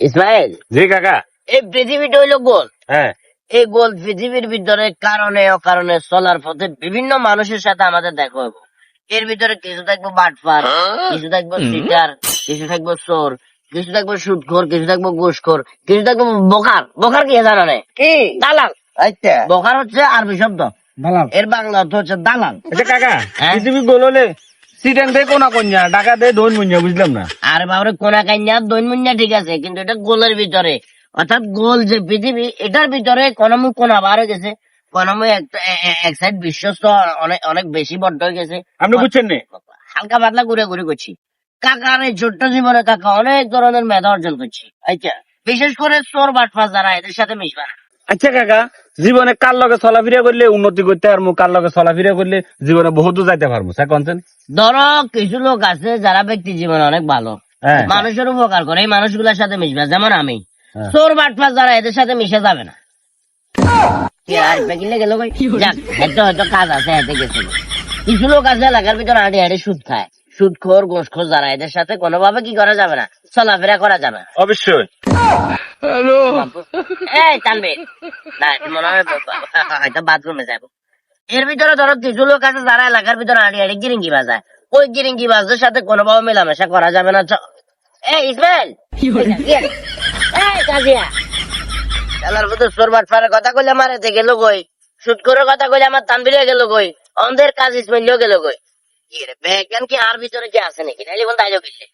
ইসমাইল, জি কাকা। এই পৃথিবীটা হইলো গোল। হ্যাঁ এই গোল পৃথিবীর ভিতরে কারণে অকারণে চলার পথে বিভিন্ন মানুষের সাথে আমাদের দেখা হইব। এর ভিতরে কিছু থাকবো বাটপার, কিছু থাকবো সিটার, কিছু থাকবো চোর, কিছু থাকবো সুদখোর, কিছু থাকবো ঘুষখোর, কিছু থাকবো বোকার। বোকার কি জানো না? কি দালাল। আচ্ছা বোকার হচ্ছে আরবি শব্দ, দালাল এর বাংলা অর্থ হচ্ছে দালাল। আচ্ছা কাকা, হ্যাঁ? পৃথিবী গোল হলে সিটেন দিয়ে কোনা কন্যা, টাকা দিয়ে ধন মুঞ্জা, বুঝলাম না। আর বাবরে কোনা কাইন্যা দৈনমুন্যা ঠিক আছে, কিন্তু এটা গোলের ভিতরে, অর্থাৎ গোল যে পৃথিবী, এটার ভিতরে কোনামুখ কোনা বার হয়ে গেছে, কোনামুখ এক সাইড বিশ্বস্ত অনেক অনেক বেশি বড্ড হয়ে গেছে। আপনি বুঝছেন নে? হালকা পাতলা ঘুরে ঘুরে করছি। কাকার এই ছোট্ট জীবনে কাকা অনেক ধরনের মেধা অর্জন করছি। আচ্ছা, বিশেষ করে চোর বাটপার যারা, এদের সাথে মিশবা না। আচ্ছা কাকা, জীবনে কার লগে চলাফিরা করলে উন্নতি করতে পারবো, কার লগে চলাফিরা করলে জীবনে বহুত দূর যাইতে পারবো, স্যার কোনছেন? ধরো কিছু লোক আছে যারা ব্যক্তি জীবনে অনেক ভালো, হ্যাঁ। মানুষের উপকার করে, এই মানুষগুলোর সাথে মিশবা। যেমন আমি। হ্যাঁ। চোর বাটপার যারা, এদের সাথে মিশে যাবে না। কি আর বেগিলে গেল কই? যাক, হয়তো হয়তো কাজ আছে, হেঁটে গেছিল। কিছু লোক আছে এলাকার ভিতরে হাঁটে হাঁটে সুদ খায়, সুদখোর ঘুষখোর যারা, এদের সাথে কোনোভাবে কি করা যাবে না, চলাফেরা করা যাবে না। অবশ্যই। এই তানবীর, না মনে হয় হয়তো বাথরুমে যাবো। এর ভিতরে ধরো কিছু লোক আছে যারা এলাকার ভিতরে হাঁটি হাঁটি গিরিঙ্গি বাজায়, ওই গিরিঙ্গি বাজদের সাথে কোনোভাবে মেলামেশা করা যাবে না। এই ইসমাইল, এই কাজিয়া, খেলার ভিতর চোর বাটপারের কথা কইলে আমার এতে গেল কই, সুদখোরের কথা কইলে আমার তানবীরে গেল কই, অন্ধের কাজ ইসমাইলও গেল কই। কি রে বেজ্ঞান, কি আর ভিতরে কি আছে নাকি? নাইলে কোন তাইলো কিসে?